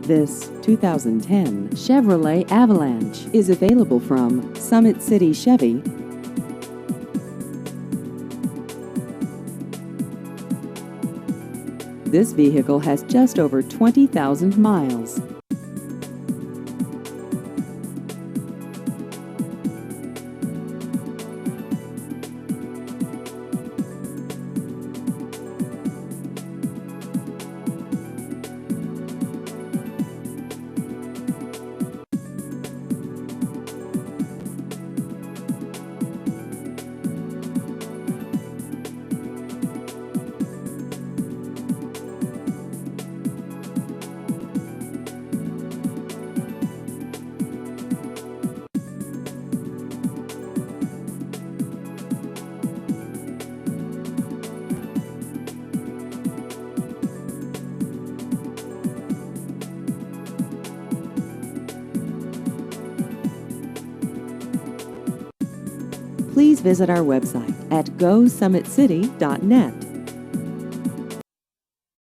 This 2010 Chevrolet Avalanche is available from Summit City Chevy. This vehicle has just over 20,000 miles. Please visit our website at GoSummitCity.net.